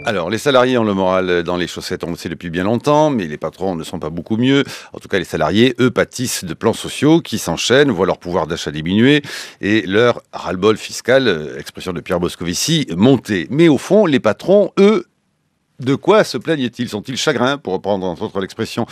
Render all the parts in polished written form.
Alors, les salariés ont le moral dans les chaussettes, on le sait depuis bien longtemps, mais les patrons ne sont pas beaucoup mieux. En tout cas, les salariés, eux, pâtissent de plans sociaux qui s'enchaînent, voient leur pouvoir d'achat diminuer et leur ras-le-bol fiscal, expression de Pierre Moscovici, monter. Mais au fond, les patrons, eux, de quoi se plaignent-ils? Sont-ils chagrins, pour reprendre entre autres l'expression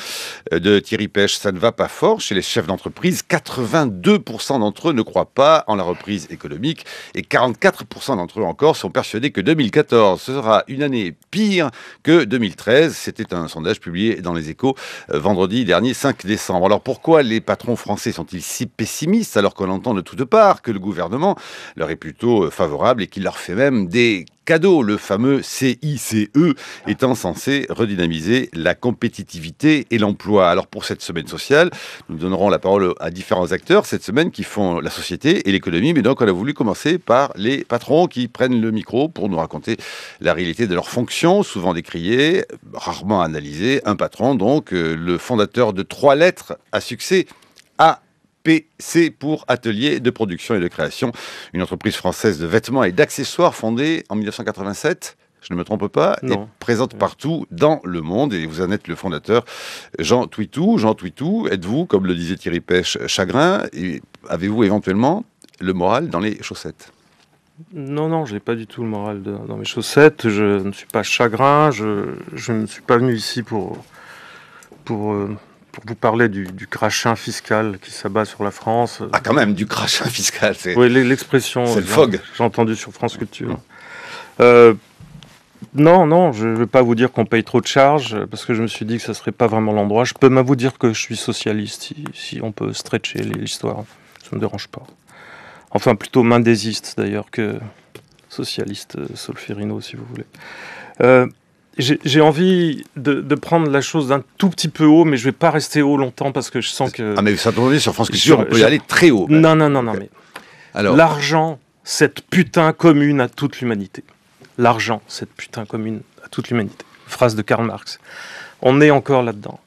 de Thierry Pêche? Ça ne va pas fort chez les chefs d'entreprise. 82% d'entre eux ne croient pas en la reprise économique et 44% d'entre eux encore sont persuadés que 2014 sera une année pire que 2013. C'était un sondage publié dans Les Échos vendredi dernier, 5 décembre. Alors pourquoi les patrons français sont-ils si pessimistes alors qu'on entend de toutes parts que le gouvernement leur est plutôt favorable et qu'il leur fait même des cadeau, le fameux CICE, étant censé redynamiser la compétitivité et l'emploi. Alors pour cette semaine sociale, nous donnerons la parole à différents acteurs cette semaine qui font la société et l'économie, mais donc on a voulu commencer par les patrons qui prennent le micro pour nous raconter la réalité de leurs fonctions, souvent décriées, rarement analysées. Un patron donc, le fondateur de 3 lettres à succès, APC pour Atelier de Production et de Création, une entreprise française de vêtements et d'accessoires fondée en 1987, je ne me trompe pas, Non. et présente partout dans le monde. Et vous en êtes le fondateur, Jean Twitou. Jean Twitou, êtes-vous, comme le disait Thierry Pêche, chagrin? Et avez-vous éventuellement le moral dans les chaussettes? Non, je n'ai pas du tout le moral dans mes chaussettes. Je ne suis pas chagrin. Je ne suis pas venu ici pour vous parler du crachin fiscal qui s'abat sur la France. Ah, quand même, du crachin fiscal. Oui, l'expression. C'est le FOG. J'ai entendu sur France Culture. Non, je ne vais pas vous dire qu'on paye trop de charges, parce que je me suis dit que ça ne serait pas vraiment l'endroit. Je peux même vous dire que je suis socialiste, si on peut stretcher l'histoire. Ça ne me dérange pas. Enfin, plutôt mendésiste, d'ailleurs, que socialiste Solferino, si vous voulez. J'ai envie de prendre la chose d'un tout petit peu haut, mais je ne vais pas rester haut longtemps, parce que je sens que... Ah, mais ça tombe bien, sur France Culture, on peut y aller très haut. Non, mais... Alors... L'argent, cette putain commune à toute l'humanité. L'argent, cette putain commune à toute l'humanité. Phrase de Karl Marx. On est encore là-dedans.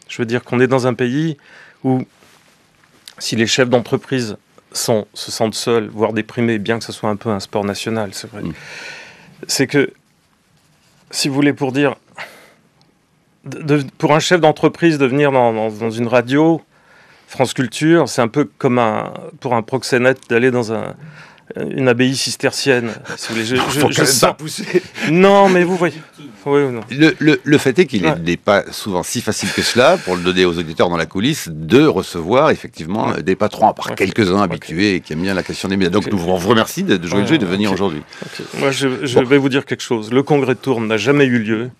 Je veux dire qu'on est dans un pays où, si les chefs d'entreprise se sentent seuls, voire déprimés, bien que ce soit un peu un sport national, c'est vrai, c'est que, si vous voulez, pour dire, pour un chef d'entreprise de venir dans une radio, France Culture, c'est un peu comme pour un proxénète d'aller dans une abbaye cistercienne. Si vous voulez. Je sens... pas pousser. Non, mais vous voyez. Oui ou non. Le fait est qu'il n'est pas souvent si facile que cela, pour le donner aux auditeurs dans la coulisse, de recevoir effectivement des patrons, à part quelques-uns habitués qui aiment bien la question des médias. Donc nous vous remercions de jouer le jeu et de venir aujourd'hui. Moi, je vais vous dire quelque chose. Le congrès de Tours n'a jamais eu lieu.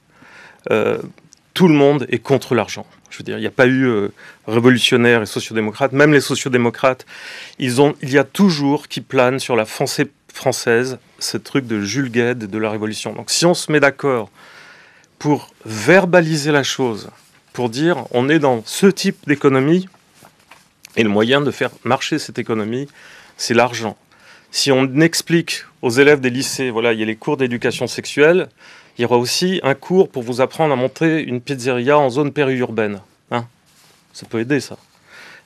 Tout le monde est contre l'argent. Je veux dire, il n'y a pas eu révolutionnaires et sociodémocrates. Même les sociodémocrates, il y a toujours qui plane sur la pensée française ce truc de Jules Guesde et de la Révolution. Donc si on se met d'accord pour verbaliser la chose, pour dire on est dans ce type d'économie, et le moyen de faire marcher cette économie, c'est l'argent. Si on explique aux élèves des lycées, voilà, il y a les cours d'éducation sexuelle, il y aura aussi un cours pour vous apprendre à monter une pizzeria en zone périurbaine. Hein, ça peut aider, ça.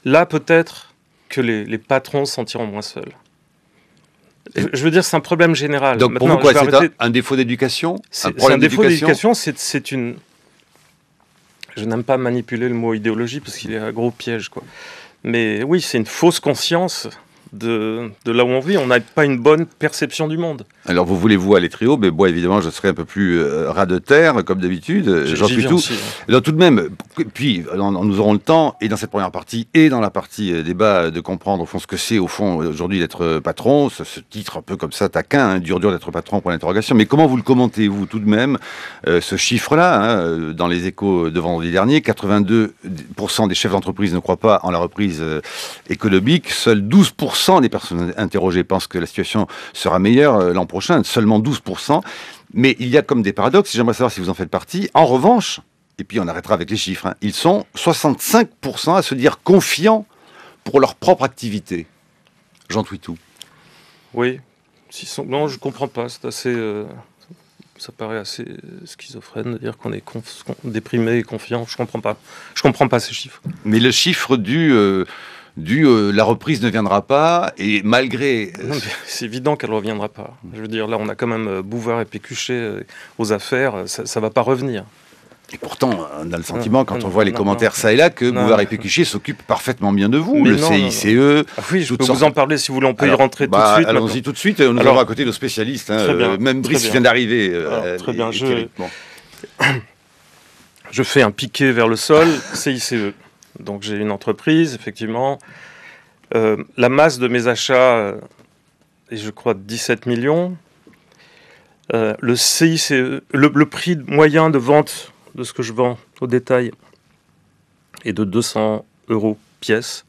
Là, peut-être que les patrons se sentiront moins seuls. Je veux dire, c'est un problème général. Donc pour vous, quoi, c'est un défaut d'éducation? C'est un défaut d'éducation, c'est une... Je n'aime pas manipuler le mot idéologie, parce qu'il est un gros piège, quoi. Mais oui, c'est une fausse conscience de là où on vit. On n'a pas une bonne perception du monde. Alors vous voulez-vous aller très haut, mais moi évidemment je serai un peu plus ras de terre comme d'habitude. J'en suis tout. Donc, tout de même, puis nous aurons le temps, et dans cette première partie et dans la partie débat, de comprendre au fond ce que c'est au fond aujourd'hui d'être patron. Ce titre un peu comme ça taquin, hein, dur d'être patron pour l'interrogation. Mais comment vous le commentez-vous tout de même, ce chiffre-là, hein, dans les Échos de vendredi dernier, 82% des chefs d'entreprise ne croient pas en la reprise économique. Seuls 12% des personnes interrogées pensent que la situation sera meilleure l'an prochain, seulement 12%. Mais il y a comme des paradoxes, j'aimerais savoir si vous en faites partie. En revanche, et puis on arrêtera avec les chiffres, hein, ils sont 65% à se dire confiants pour leur propre activité. Jean Twitou. Oui. Non, je ne comprends pas. C'est assez... ça paraît assez schizophrène de dire qu'on est déprimé et confiant. Je comprends pas ces chiffres. Mais le chiffre la reprise ne viendra pas, et malgré... C'est évident qu'elle ne reviendra pas. Je veux dire, là, on a quand même Bouvard et Pécuchet aux affaires, ça ne va pas revenir. Et pourtant, on a le sentiment, quand on voit les commentaires ça et là, que Bouvard et Pécuchet s'occupent parfaitement bien de vous, le CICE... Ah oui, je peux vous en parler si vous voulez, on peut y rentrer tout de suite. Allons-y tout de suite, nous avons à côté nos spécialistes, même Brice vient d'arriver. Très bien, je fais un piqué vers le sol, CICE. Donc j'ai une entreprise, effectivement. La masse de mes achats est, je crois, 17 millions. Le CICE, le prix moyen de vente de ce que je vends au détail est de 200 € pièce.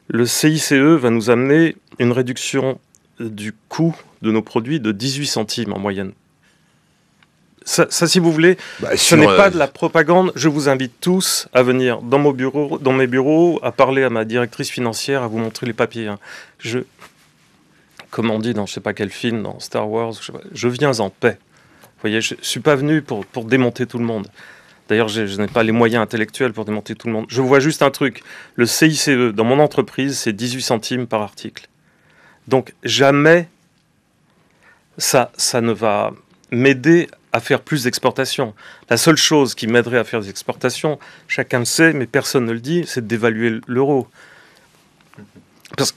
Le CICE va nous amener une réduction du coût de nos produits de 18 centimes en moyenne. Ça, si vous voulez, ce n'est pas de la propagande. Je vous invite tous à venir dans mes bureaux, à parler à ma directrice financière, à vous montrer les papiers. Comme on dit dans je ne sais pas quel film, dans Star Wars, je viens en paix. Vous voyez, je ne suis pas venu pour démonter tout le monde. D'ailleurs, je n'ai pas les moyens intellectuels pour démonter tout le monde. Je vois juste un truc. Le CICE, dans mon entreprise, c'est 18 centimes par article. Donc, jamais ça ne va m'aider à faire plus d'exportations. La seule chose qui m'aiderait à faire des exportations, chacun le sait, mais personne ne le dit, c'est de dévaluer l'euro.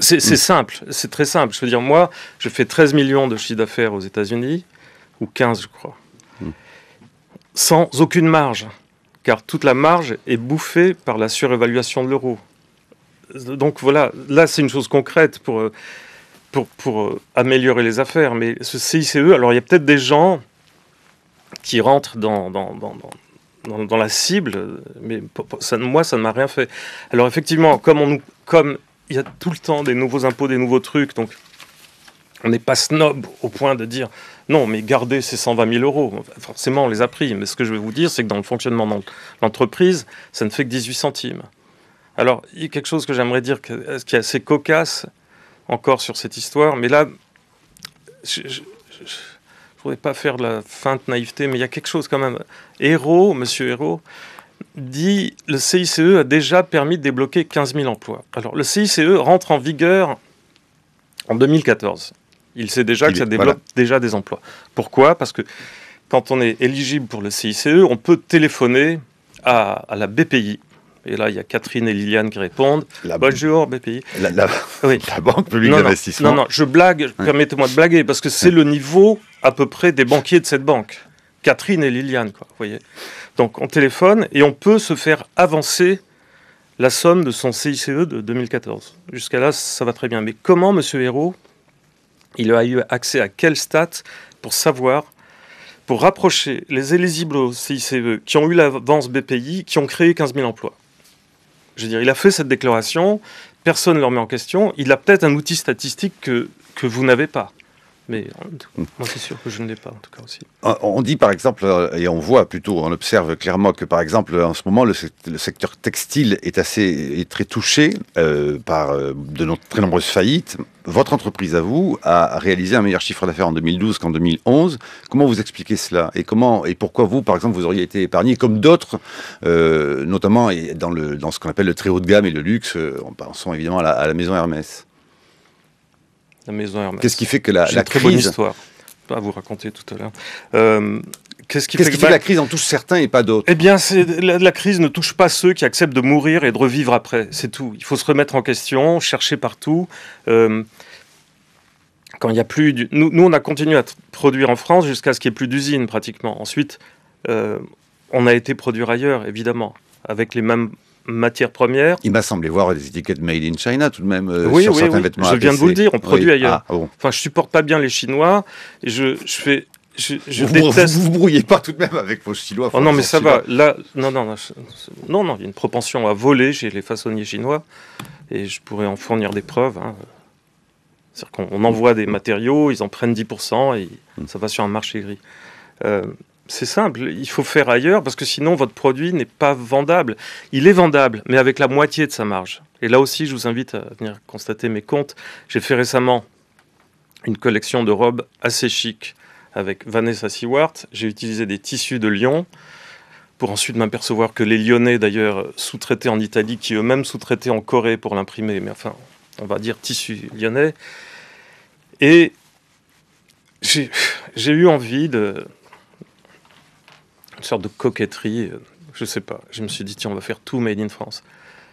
C'est simple, c'est très simple. Je veux dire, moi, je fais 13 millions de chiffre d'affaires aux États-Unis, ou 15, je crois, sans aucune marge, car toute la marge est bouffée par la surévaluation de l'euro. Donc voilà, là, c'est une chose concrète pour améliorer les affaires. Mais ce CICE, alors il y a peut-être des gens qui rentrent dans la cible, mais moi, ça ne m'a rien fait. Alors effectivement, comme il y a tout le temps des nouveaux impôts, des nouveaux trucs, donc on n'est pas snob au point de dire non, mais gardez ces 120 000 €. Forcément, on les a pris, mais ce que je vais vous dire, c'est que dans le fonctionnement de l'entreprise, ça ne fait que 18 centimes. Alors, il y a quelque chose que j'aimerais dire qui est assez cocasse encore sur cette histoire, mais là, je ne voudrais pas faire de la feinte naïveté, mais il y a quelque chose quand même. Monsieur Hérault, dit le CICE a déjà permis de débloquer 15 000 emplois. Alors, le CICE rentre en vigueur en 2014. Il sait déjà que ça développe déjà des emplois. Pourquoi ? Parce que quand on est éligible pour le CICE, on peut téléphoner à la BPI. Et là, il y a Catherine et Liliane qui répondent. Bonjour, BPI. La Banque publique d'investissement. Non, je blague. Permettez-moi de blaguer, parce que c'est le niveau à peu près des banquiers de cette banque. Catherine et Liliane, quoi, vous voyez. Donc, on téléphone et on peut se faire avancer la somme de son CICE de 2014. Jusqu'à là, ça va très bien. Mais comment, monsieur Hérault, il a eu accès à quel stat pour rapprocher les éligibles au CICE qui ont eu l'avance BPI, qui ont créé 15 000 emplois. Je veux dire, il a fait cette déclaration, personne ne le remet en question. Il a peut-être un outil statistique que vous n'avez pas. Mais moi, c'est sûr que je ne l'ai pas, en tout cas aussi. On dit, par exemple, et on voit plutôt, on observe clairement que, par exemple, en ce moment, le secteur textile est très touché par de très nombreuses faillites. Votre entreprise, à vous, a réalisé un meilleur chiffre d'affaires en 2012 qu'en 2011. Comment vous expliquez cela ? Et pourquoi vous, par exemple, vous auriez été épargné, comme d'autres, notamment dans ce qu'on appelle le très haut de gamme et le luxe, en pensant évidemment à la maison Hermès ? La maison Hermès. Qu'est-ce qui fait que la très crise... bonne histoire à vous raconter tout à l'heure. Qu'est-ce qui fait que la crise en touche certains et pas d'autres ? Eh bien, la crise ne touche pas ceux qui acceptent de mourir et de revivre après. C'est tout. Il faut se remettre en question, chercher partout. Quand il n'y a plus... Nous, on a continué à produire en France jusqu'à ce qu'il n'y ait plus d'usines, pratiquement. Ensuite, on a été produire ailleurs, évidemment, avec les mêmes matières premières. Il m'a semblé voir des étiquettes Made in China tout de même sur certains vêtements. Je viens de vous le dire, on produit ailleurs. Bon. Enfin, je supporte pas bien les Chinois et je déteste. Vous vous brouillez pas tout de même avec vos Chinois. Oh non, mais ça va. Là, non, il y a une propension à voler chez les façonniers chinois et je pourrais en fournir des preuves. Hein. C'est-à-dire qu'on envoie des matériaux, ils en prennent 10% et ça va sur un marché gris. C'est simple, il faut faire ailleurs parce que sinon votre produit n'est pas vendable. Il est vendable, mais avec la moitié de sa marge. Et là aussi, je vous invite à venir constater mes comptes. J'ai fait récemment une collection de robes assez chic avec Vanessa Seward. J'ai utilisé des tissus de Lyon. pour ensuite m'apercevoir que les Lyonnais, d'ailleurs, sous-traitaient en Italie, qui eux-mêmes sous-traitaient en Corée pour l'imprimer, mais enfin, on va dire tissu lyonnais. Et j'ai eu envie une sorte de coquetterie, je sais pas. Je me suis dit, tiens, on va faire tout made in France.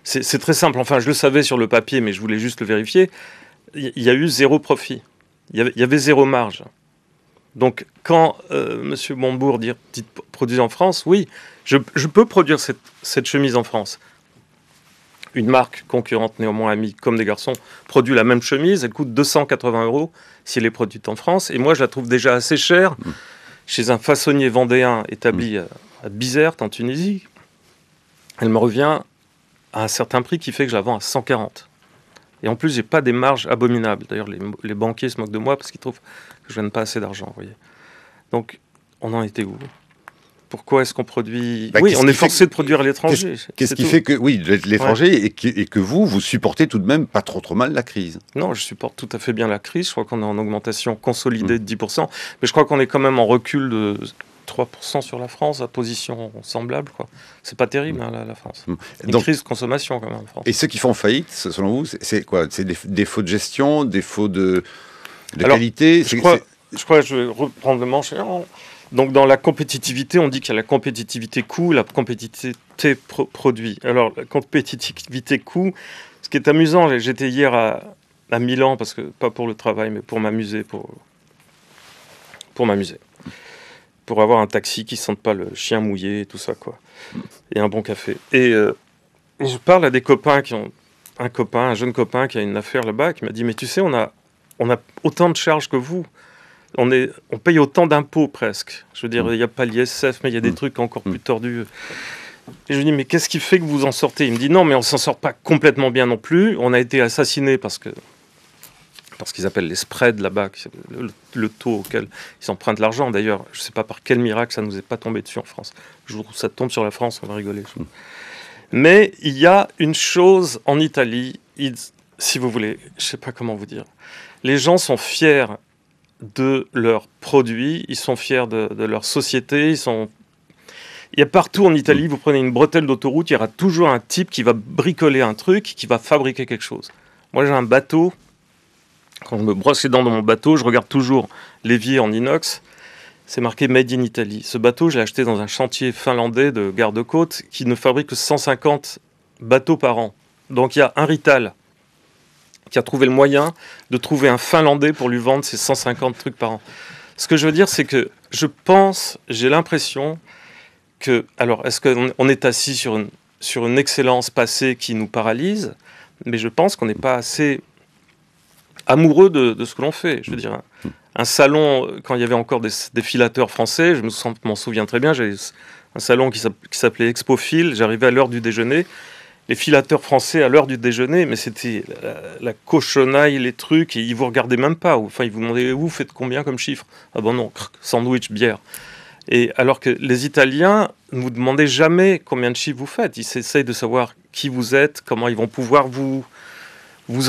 C'est très simple, enfin, je le savais sur le papier, mais je voulais juste le vérifier. Il y a eu zéro profit. Il y avait zéro marge. Donc, quand M. Montebourg dit produire en France, oui, je peux produire cette chemise en France. Une marque concurrente, néanmoins amie, comme des garçons, produit la même chemise. Elle coûte 280 € si elle est produite en France. Et moi, je la trouve déjà assez chère chez un façonnier vendéen établi à Bizerte, en Tunisie. Elle me revient à un certain prix qui fait que je la vends à 140. Et en plus, j'ai pas des marges abominables. D'ailleurs, les banquiers se moquent de moi parce qu'ils trouvent que je gagne pas assez d'argent. Vous voyez. Donc, on en était où ? Pourquoi est-ce qu'on produit... oui, on est forcé de produire à l'étranger. Qu'est-ce qui fait que, oui, l'étranger, et que vous supportez tout de même pas trop mal la crise ? Non, je supporte tout à fait bien la crise. Je crois qu'on est en augmentation consolidée de 10%. Mais je crois qu'on est quand même en recul de 3% sur la France, à position semblable, quoi. C'est pas terrible, la France. Une crise de consommation, quand même, en France. Et ceux qui font faillite, selon vous, c'est quoi ? C'est des défauts de gestion, défauts de qualité ? Je crois que je vais reprendre le manche. Donc, dans la compétitivité, on dit qu'il y a la compétitivité coût, la compétitivité produit. Alors, la compétitivité coût, ce qui est amusant, j'étais hier à Milan, parce que pas pour le travail, mais pour m'amuser, pour m'amuser. Pour avoir un taxi qui ne sente pas le chien mouillé et tout ça, quoi. Et un bon café. Et je parle à des copains qui ont... un jeune copain qui a une affaire là-bas, qui m'a dit, mais tu sais, on a autant de charges que vous. On paye autant d'impôts presque. Je veux dire, il n'y a pas l'ISF, mais il y a des trucs encore plus tordus. Et je lui dis, mais qu'est-ce qui fait que vous en sortez ? Il me dit, non, mais on ne s'en sort pas complètement bien non plus. On a été assassinés parce qu'ils appellent les spreads là-bas, le taux auquel ils empruntent l'argent. D'ailleurs, je ne sais pas par quel miracle ça ne nous est pas tombé dessus en France. Le jour où ça tombe sur la France, on va rigoler. Mais il y a une chose en Italie, si vous voulez, je ne sais pas comment vous dire. Les gens sont fiers de leurs produits, ils sont fiers de leur société, Il y a partout en Italie, vous prenez une bretelle d'autoroute, il y aura toujours un type qui va bricoler un truc, qui va fabriquer quelque chose. Moi, j'ai un bateau. Quand je me brosse les dents dans mon bateau, je regarde toujours l'évier en inox. C'est marqué Made in Italy. Ce bateau, je l'ai acheté dans un chantier finlandais de garde-côte qui ne fabrique que 150 bateaux par an. Donc, il y a un Rital qui a trouvé le moyen de trouver un Finlandais pour lui vendre ses 150 trucs par an. Ce que je veux dire, c'est que j'ai l'impression que... Alors, est-ce qu'on est assis sur une excellence passée qui nous paralyse ? Mais je pense qu'on n'est pas assez amoureux de ce que l'on fait. Je veux dire, un salon, quand il y avait encore des filateurs français, je m'en souviens très bien, j'avais un salon qui s'appelait Expophile, j'arrivais à l'heure du déjeuner, les filateurs français à l'heure du déjeuner, mais c'était la cochonaille, les trucs, et ils vous regardaient même pas. Enfin, ils vous demandaient, vous faites combien comme chiffre ? Ah bon non, sandwich, bière. Et alors que les Italiens ne vous demandaient jamais combien de chiffres vous faites. Ils essayent de savoir qui vous êtes, comment ils vont pouvoir vous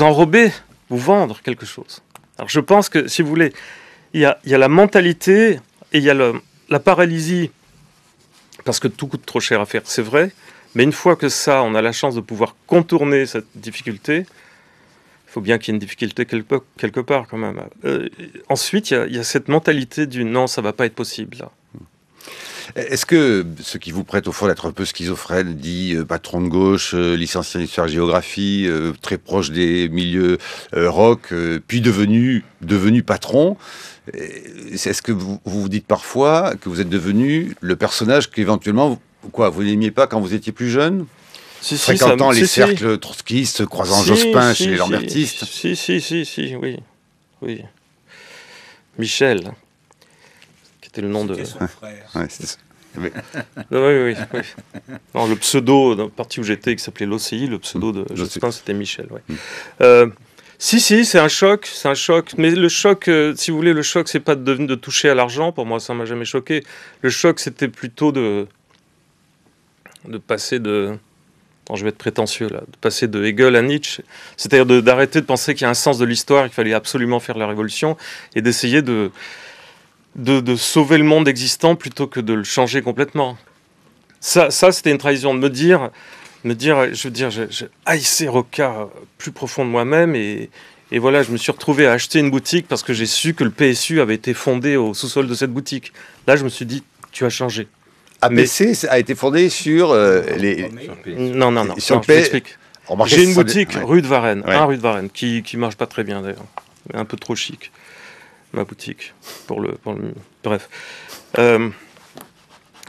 enrober, vous vendre quelque chose. Alors je pense que, si vous voulez, il y a la mentalité et il y a la paralysie, parce que tout coûte trop cher à faire, c'est vrai. Mais une fois que on a la chance de pouvoir contourner cette difficulté, il faut bien qu'il y ait une difficulté quelque part quand même. Ensuite, il y a cette mentalité du non, ça ne va pas être possible. Là. Est-ce que ce qui vous prête au fond d'être un peu schizophrène, dit patron de gauche, licencié en histoire-géographie, très proche des milieux rock, puis devenu patron, est-ce que vous dites parfois que vous êtes devenu le personnage qu'éventuellement... Quoi, vous n'aimiez pas quand vous étiez plus jeune ? Fréquentant les cercles trotskistes, croisant Jospin chez les lambertistes. Oui. Michel, qui était le nom de... C'était son frère. Ouais, c'est ça. Oui. Non, le pseudo, dans le parti où j'étais, qui s'appelait l'OCI, le pseudo de Jospin, c'était Michel. Ouais. Si, c'est un choc. Mais le choc, si vous voulez, c'est pas de toucher à l'argent. Pour moi, ça m'a jamais choqué. Le choc, c'était plutôt de passer de... je vais être prétentieux là. De passer de Hegel à Nietzsche. C'est-à-dire d'arrêter de penser qu'il y a un sens de l'histoire, qu'il fallait absolument faire la révolution, et d'essayer de sauver le monde existant plutôt que de le changer complètement. Ça c'était une trahison de me dire, je veux dire, je haïssais Rocard plus profond de moi-même et voilà, je me suis retrouvé à acheter une boutique parce que j'ai su que le PSU avait été fondé au sous-sol de cette boutique. Là, je me suis dit, tu as changé. APC a été fondé sur les... Non, je t'explique. J'ai une boutique rue de Varennes, rue de Varennes, qui marche pas très bien d'ailleurs, un peu trop chic, ma boutique, bref.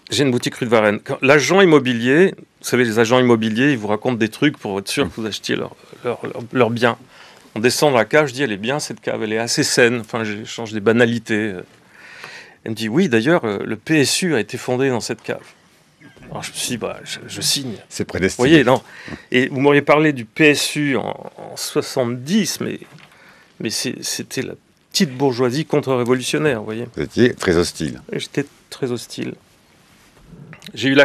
J'ai une boutique rue de Varennes. L'agent immobilier, vous savez, les agents immobiliers, ils vous racontent des trucs pour être sûr que vous achetiez leur bien. On descend dans la cave, je dis, elle est bien cette cave, elle est assez saine, enfin, j'échange des banalités. Elle me dit, oui, d'ailleurs, le PSU a été fondé dans cette cave. Alors je me suis dit, je signe. C'est prédestiné. Vous voyez, non. Et vous m'auriez parlé du PSU en 70, mais c'était la petite bourgeoisie contre-révolutionnaire, vous voyez. Vous étiez très hostile. J'étais très hostile. J'ai eu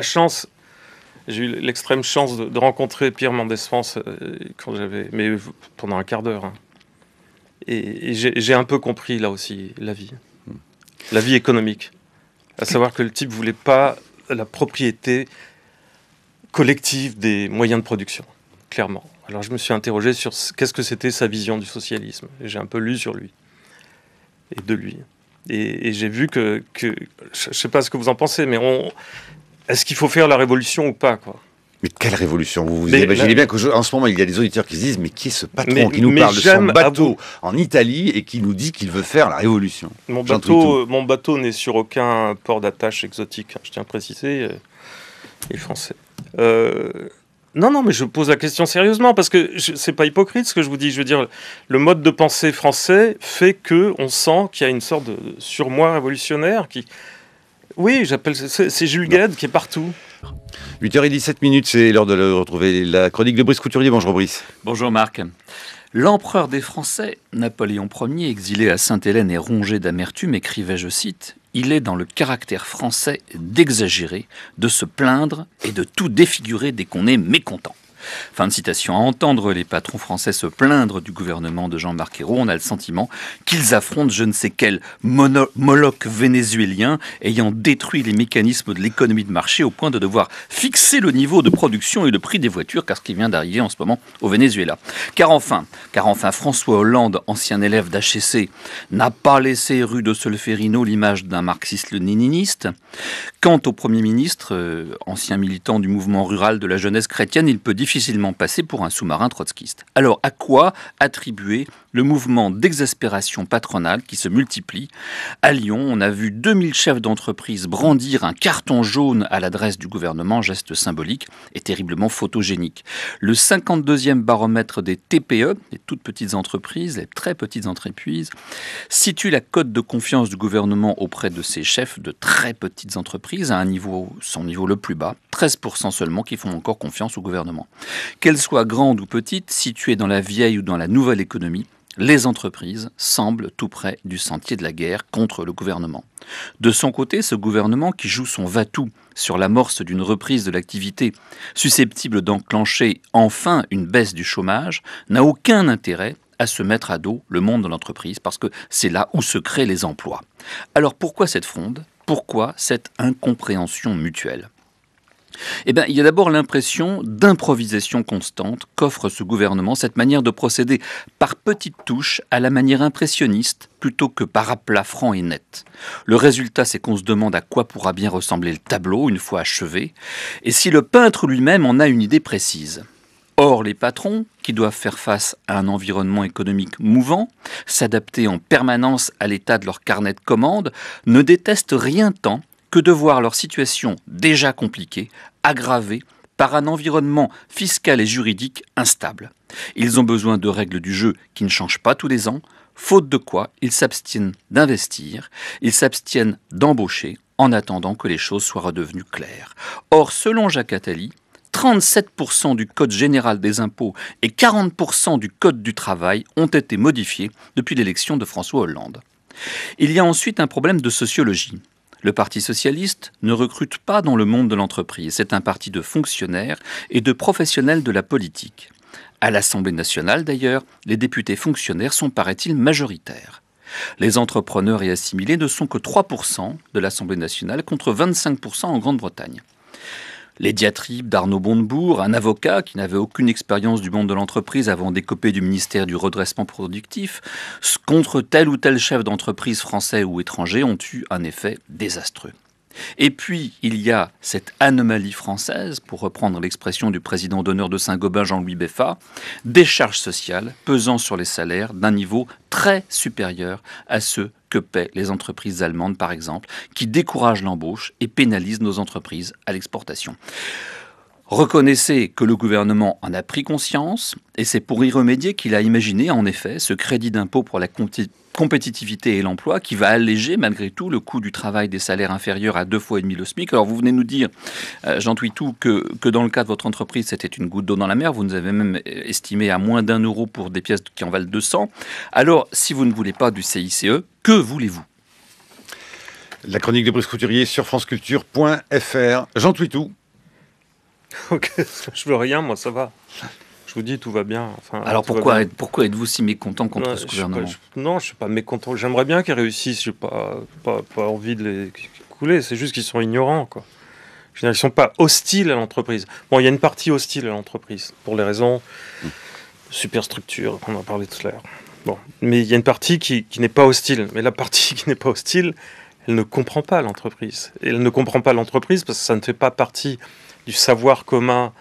l'extrême chance de rencontrer Pierre Mendès France mais pendant un quart d'heure. Hein. Et j'ai un peu compris, là aussi, la vie économique. À savoir que le type ne voulait pas la propriété collective des moyens de production, clairement. Alors je me suis interrogé sur qu'est-ce que c'était sa vision du socialisme. Et j'ai un peu lu sur lui. Et de lui. Et j'ai vu que je ne sais pas ce que vous en pensez, mais est-ce qu'il faut faire la révolution ou pas, quoi? Mais quelle révolution? Vous imaginez bien qu'en ce moment, il y a des auditeurs qui se disent « Mais qui est ce patron qui nous parle de son bateau en Italie et qui nous dit qu'il veut faire la révolution ?» Mon bateau n'est sur aucun port d'attache exotique, je tiens à préciser, il est français. Non, mais je pose la question sérieusement, parce que c'est pas hypocrite ce que je vous dis. Je veux dire, le mode de pensée français fait qu'on sent qu'il y a une sorte de surmoi révolutionnaire qui... Oui, c'est Jules Guesde qui est partout. 8h17, c'est l'heure de retrouver la chronique de Brice Couturier. Bonjour Brice. Bonjour Marc. L'empereur des Français, Napoléon Ier, exilé à Sainte-Hélène et rongé d'amertume, écrivait, je cite, « Il est dans le caractère français d'exagérer, de se plaindre et de tout défigurer dès qu'on est mécontent. » Fin de citation. À entendre les patrons français se plaindre du gouvernement de Jean-Marc Ayrault, on a le sentiment qu'ils affrontent je ne sais quel Moloch vénézuélien ayant détruit les mécanismes de l'économie de marché au point de devoir fixer le niveau de production et le prix des voitures, car ce qui vient d'arriver en ce moment au Venezuela. Car enfin, François Hollande, ancien élève d'HEC, n'a pas laissé rue de Solferino l'image d'un marxiste-léniniste. Quant au Premier ministre, ancien militant du mouvement rural de la jeunesse chrétienne, il peut difficilement passer pour un sous-marin trotskiste. Alors, à quoi attribuer le mouvement d'exaspération patronale qui se multiplie? À Lyon, on a vu 2000 chefs d'entreprise brandir un carton jaune à l'adresse du gouvernement, geste symbolique et terriblement photogénique. Le 52e baromètre des TPE, les toutes petites entreprises, les très petites entreprises, situe la cote de confiance du gouvernement auprès de ces chefs de très petites entreprises à son niveau le plus bas, 13% seulement qui font encore confiance au gouvernement. Qu'elles soient grandes ou petites, situées dans la vieille ou dans la nouvelle économie, les entreprises semblent tout près du sentier de la guerre contre le gouvernement. De son côté, ce gouvernement qui joue son va-tout sur l'amorce d'une reprise de l'activité susceptible d'enclencher enfin une baisse du chômage, n'a aucun intérêt à se mettre à dos le monde de l'entreprise parce que c'est là où se créent les emplois. Alors pourquoi cette fronde? Pourquoi cette incompréhension mutuelle? Eh bien, il y a d'abord l'impression d'improvisation constante qu'offre ce gouvernement, cette manière de procéder par petites touches à la manière impressionniste plutôt que par aplat franc et net. Le résultat, c'est qu'on se demande à quoi pourra bien ressembler le tableau une fois achevé, et si le peintre lui-même en a une idée précise. Or, les patrons, qui doivent faire face à un environnement économique mouvant, s'adapter en permanence à l'état de leur carnet de commandes, ne détestent rien tant que de voir leur situation déjà compliquée, aggravée par un environnement fiscal et juridique instable. Ils ont besoin de règles du jeu qui ne changent pas tous les ans, faute de quoi ils s'abstiennent d'investir, ils s'abstiennent d'embaucher en attendant que les choses soient redevenues claires. Or, selon Jacques Attali, 37% du Code général des impôts et 40% du Code du travail ont été modifiés depuis l'élection de François Hollande. Il y a ensuite un problème de sociologie. Le Parti socialiste ne recrute pas dans le monde de l'entreprise. C'est un parti de fonctionnaires et de professionnels de la politique. À l'Assemblée nationale, d'ailleurs, les députés fonctionnaires sont, paraît-il, majoritaires. Les entrepreneurs et assimilés ne sont que 3% de l'Assemblée nationale contre 25% en Grande-Bretagne. Les diatribes d'Arnaud Montebourg, un avocat qui n'avait aucune expérience du monde de l'entreprise avant d'écoper du ministère du redressement productif, contre tel ou tel chef d'entreprise français ou étranger ont eu un effet désastreux. Et puis, il y a cette anomalie française, pour reprendre l'expression du président d'honneur de Saint-Gobain, Jean-Louis Beffa, des charges sociales pesant sur les salaires d'un niveau très supérieur à ceux que paient les entreprises allemandes, par exemple, qui découragent l'embauche et pénalisent nos entreprises à l'exportation. Reconnaissez que le gouvernement en a pris conscience, et c'est pour y remédier qu'il a imaginé, en effet, ce crédit d'impôt pour la compétitivité et l'emploi qui va alléger malgré tout le coût du travail des salaires inférieurs à 2,5 fois le SMIC. Alors vous venez nous dire, Jean Twitou, que dans le cas de votre entreprise, c'était une goutte d'eau dans la mer. Vous nous avez même estimé à moins d'1 euro pour des pièces qui en valent 200. Alors, si vous ne voulez pas du CICE, que voulez-vous ? La chronique de Brice Couturier sur franceculture.fr. Jean Twitou. Ok, je veux rien, moi, ça va. Je vous dis, tout va bien. Enfin, alors pourquoi êtes-vous si mécontent contre ce gouvernement ? Non, je ne suis pas mécontent. J'aimerais bien qu'ils réussissent. Je n'ai pas envie de les couler. C'est juste qu'ils sont ignorants, quoi. Je veux dire, ils ne sont pas hostiles à l'entreprise. Bon, il y a une partie hostile à l'entreprise, pour les raisons de superstructure, qu'on en parlait tout à l'heure. Bon. Mais il y a une partie qui n'est pas hostile. Mais la partie qui n'est pas hostile, elle ne comprend pas l'entreprise. Et elle ne comprend pas l'entreprise parce que ça ne fait pas partie du savoir commun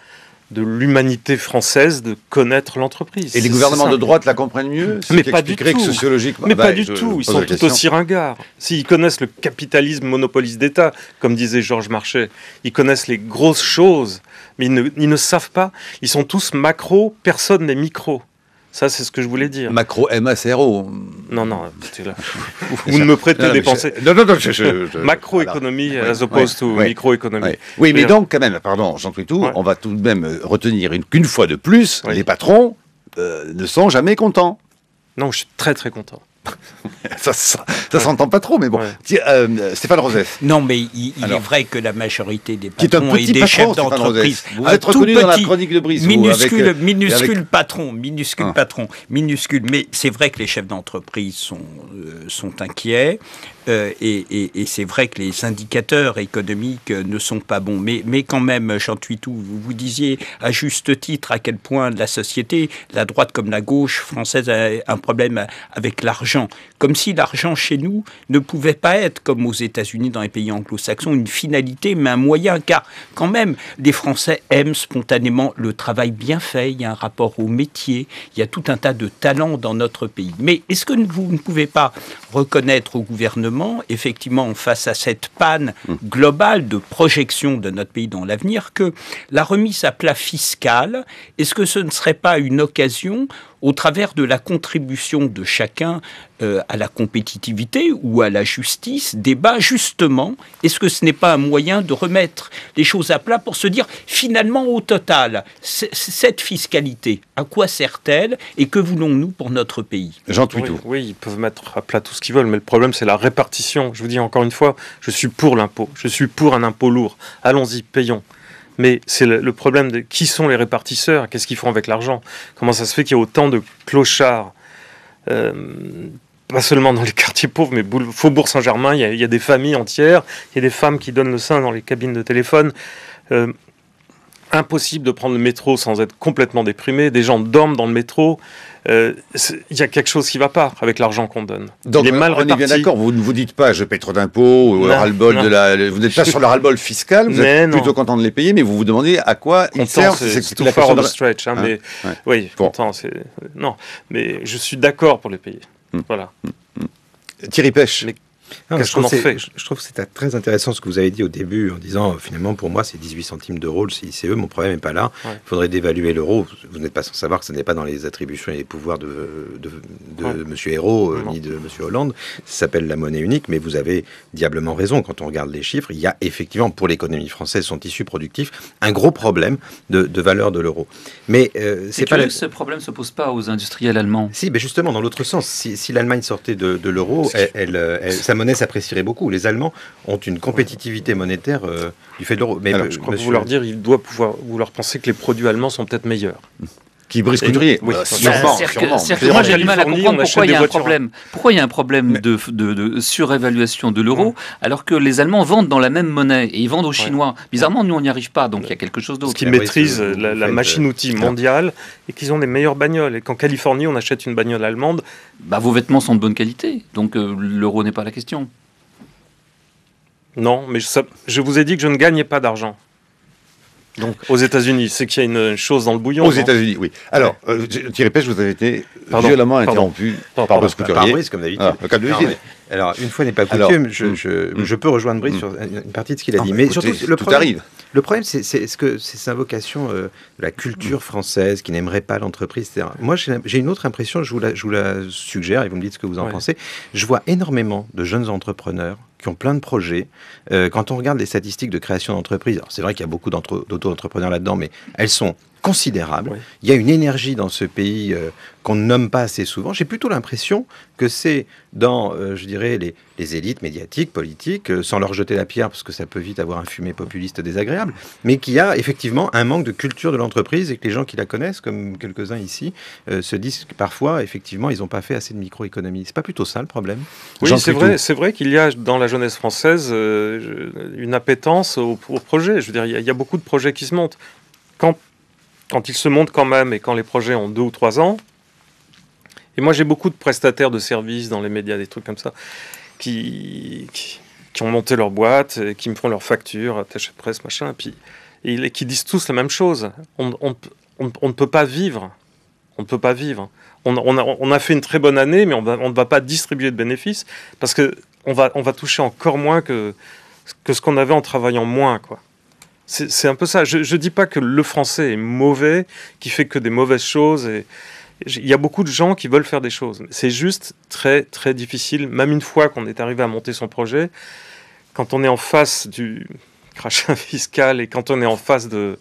de l'humanité française de connaître l'entreprise. Et les gouvernements de droite la comprennent mieux ? Mais pas du tout. Sociologiquement, mais pas du tout. Ils sont tout aussi ringards. S'ils connaissent le capitalisme monopoliste d'État, comme disait Georges Marchais, ils connaissent les grosses choses, mais ils ne savent pas. Ils sont tous macro, personne n'est micro. Ça, c'est ce que je voulais dire. Macro, MACRO. Non, vous ne me prêtez des pensées. Non, Macroéconomie as opposed to microéconomie. Oui, mais donc, quand même, pardon, Jean Twitou, on va tout de même retenir qu'une fois de plus, les patrons ne sont jamais contents. Non, je suis très très content. Ça s'entend pas trop, mais bon. Stéphane Rosès. Non, mais il est vrai que la majorité des patrons et des chefs d'entreprise, vous êtes reconnu dans la chronique de Brice, minuscule patron, minuscule. Mais c'est vrai que les chefs d'entreprise sont inquiets. Et c'est vrai que les indicateurs économiques ne sont pas bons. Mais quand même, Jean Twitou, vous disiez à juste titre à quel point la société, la droite comme la gauche française, a un problème avec l'argent. Comme si l'argent chez nous ne pouvait pas être, comme aux États-Unis, dans les pays anglo-saxons, une finalité, mais un moyen. Car quand même, les Français aiment spontanément le travail bien fait. Il y a un rapport au métier. Il y a tout un tas de talents dans notre pays. Mais est-ce que vous ne pouvez pas reconnaître au gouvernement, effectivement, face à cette panne globale de projection de notre pays dans l'avenir, que la remise à plat fiscale, est-ce que ce ne serait pas une occasion, au travers de la contribution de chacun à la compétitivité ou à la justice, débat justement, est-ce que ce n'est pas un moyen de remettre les choses à plat pour se dire, finalement, au total, cette fiscalité, à quoi sert-elle et que voulons-nous pour notre pays ? Jean Twitou. Oui, ils peuvent mettre à plat tout ce qu'ils veulent, mais le problème, c'est la répartition. Je vous dis encore une fois, je suis pour l'impôt. Je suis pour un impôt lourd. Allons-y, payons. Mais c'est le problème de qui sont les répartisseurs, qu'est-ce qu'ils font avec l'argent ? Comment ça se fait qu'il y a autant de clochards, pas seulement dans les quartiers pauvres, mais Faubourg Saint-Germain, il y a des familles entières, il y a des femmes qui donnent le sein dans les cabines de téléphone. Impossible de prendre le métro sans être complètement déprimé, des gens dorment dans le métro. Il y a quelque chose qui ne va pas avec l'argent qu'on donne. Donc, il est mal réparti. On est bien d'accord, vous ne vous dites pas je paie trop d'impôts, ou ras-le-bol vous n'êtes pas sur le ras-le-bol fiscal, vous êtes plutôt content de les payer, mais vous vous demandez à quoi ils servent. C'est tout far on the stretch. Oui, content, non, mais je suis d'accord pour les payer. Voilà. Thierry Pêche. Je trouve que c'est très intéressant ce que vous avez dit au début en disant finalement pour moi c'est 18 centimes d'euros le CICE, mon problème n'est pas là, il faudrait dévaluer l'euro. Vous n'êtes pas sans savoir que ce n'est pas dans les attributions et les pouvoirs de M. Hérault ni de M. Hollande, ça s'appelle la monnaie unique, mais vous avez diablement raison quand on regarde les chiffres, il y a effectivement pour l'économie française, son tissu productif, un gros problème de valeur de l'euro. Mais c'est pas ce problème ne se pose pas aux industriels allemands. Si, mais justement dans l'autre sens, si l'Allemagne sortait de l'euro, sa monnaie s'apprécierait beaucoup. Les Allemands ont une compétitivité monétaire du fait de l'euro. Mais alors, je crois que vous leur dire, vous leur pensez que les produits allemands sont peut-être meilleurs. Qui Brice Couturier. Oui, sûrement. Moi, j'ai du mal à comprendre pourquoi il y a un problème. Pourquoi il y a un problème de surévaluation de l'euro, alors que les Allemands vendent dans la même monnaie et ils vendent aux Chinois. Bizarrement, nous, on n'y arrive pas, donc il y a quelque chose d'autre. Parce qu'ils maîtrisent la machine-outil mondiale et qu'ils ont des meilleures bagnoles. Et qu'en Californie, on achète une bagnole allemande. Vos vêtements sont de bonne qualité, donc l'euro n'est pas la question. Non, mais je vous ai dit que je ne gagnais pas d'argent. Donc, aux États-Unis, c'est qu'il y a une chose dans le bouillon. Aux États-Unis, oui. Alors, Thierry Pêche, vous avez été violemment interrompu par Brice Couturier. Par Brice, comme d'habitude. Alors, une fois n'est pas coutume, je peux rejoindre Brice sur une partie de ce qu'il a dit. Mais surtout, le problème, c'est sa vocation de la culture française qui n'aimerait pas l'entreprise, etc. Moi, j'ai une autre impression, je vous la suggère, et vous me dites ce que vous en pensez. Je vois énormément de jeunes entrepreneurs qui ont plein de projets. Quand on regarde les statistiques de création d'entreprises, c'est vrai qu'il y a beaucoup d'auto-entrepreneurs là-dedans, mais elles sont considérables. Oui. Il y a une énergie dans ce pays qu'on ne nomme pas assez souvent. J'ai plutôt l'impression que c'est dans, je dirais, les élites médiatiques, politiques, sans leur jeter la pierre, parce que ça peut vite avoir un fumet populiste désagréable, mais qu'il y a effectivement un manque de culture de l'entreprise et que les gens qui la connaissent, comme quelques-uns ici, se disent que parfois, effectivement, ils n'ont pas fait assez de microéconomie. C'est pas plutôt ça le problème? Oui, c'est vrai qu'il y a dans la jeunesse française une appétence au projet. Je veux dire, il y a beaucoup de projets qui se montent. Quand ils se montent quand même et quand les projets ont 2 ou 3 ans, et moi j'ai beaucoup de prestataires de services dans les médias, des trucs comme ça, qui ont monté leur boîte, qui me font leurs factures, attaché de presse, machin, et qui disent tous la même chose. On ne peut pas vivre. On ne peut pas vivre. On a fait une très bonne année, mais on ne va pas distribuer de bénéfices, parce qu'on va toucher encore moins que ce qu'on avait en travaillant moins, quoi. C'est un peu ça. Je ne dis pas que le français est mauvais, qui fait que des mauvaises choses. Il y a beaucoup de gens qui veulent faire des choses. C'est juste très, très difficile, même une fois qu'on est arrivé à monter son projet, quand on est en face du crachat fiscal et quand on est en face de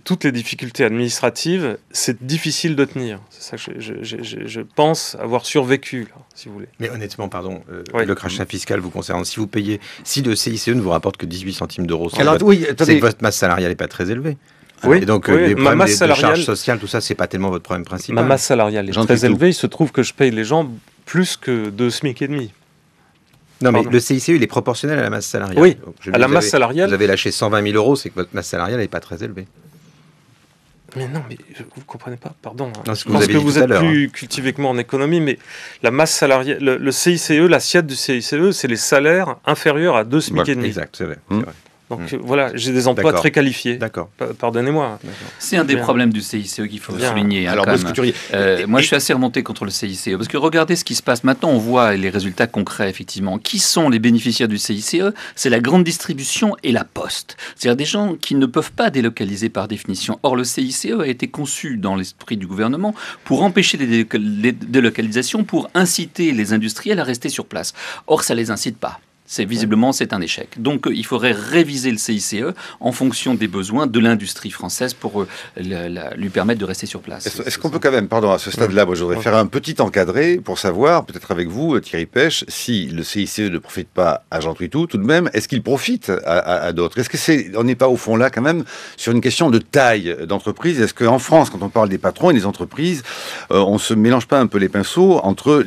toutes les difficultés administratives, c'est difficile de tenir. C'est ça que je pense avoir survécu, là, si vous voulez. Mais honnêtement, pardon, le crachat fiscal vous concerne. Si vous payez, si le CICE ne vous rapporte que 18 centimes d'euros, c'est que votre masse salariale n'est pas très élevée. Oui, et donc les problèmes de charges sociales, tout ça, c'est pas tellement votre problème principal. Ma masse salariale est très élevée. Il se trouve que je paye les gens plus que 2 SMIC et demi. Non, mais le CICE, il est proportionnel à la masse salariale. Oui, à la masse salariale. Vous avez lâché 120 000 euros, c'est que votre masse salariale n'est pas très élevée. Mais non, mais vous ne comprenez pas, pardon. Non, je pense que vous êtes plus cultivé que moi en économie, mais la masse salariale, le CICE, l'assiette du CICE, c'est les salaires inférieurs à 2 SMIC et demi. Exact, c'est vrai. Donc voilà, j'ai des emplois très qualifiés. D'accord. Pardonnez-moi. C'est un des problèmes du CICE qu'il faut souligner. Alors, moi, je suis assez remonté contre le CICE. Parce que regardez ce qui se passe maintenant. On voit les résultats concrets, effectivement. Qui sont les bénéficiaires du CICE? C'est la grande distribution et la poste. C'est-à-dire des gens qui ne peuvent pas délocaliser par définition. Or, le CICE a été conçu dans l'esprit du gouvernement pour empêcher les délocalisations, pour inciter les industriels à rester sur place. Or, ça ne les incite pas. Visiblement, c'est un échec. Donc, il faudrait réviser le CICE en fonction des besoins de l'industrie française pour lui permettre de rester sur place. Est-ce qu'on peut quand même, pardon, à ce stade-là, moi, je voudrais faire un petit encadré pour savoir, peut-être avec vous, Thierry Pêche, si le CICE ne profite pas à Jean Twitou, tout de même, est-ce qu'il profite à d'autres? Est-ce que on n'est pas au fond là, quand même, sur une question de taille d'entreprise? Est-ce qu'en France, quand on parle des patrons et des entreprises, on ne se mélange pas un peu les pinceaux entre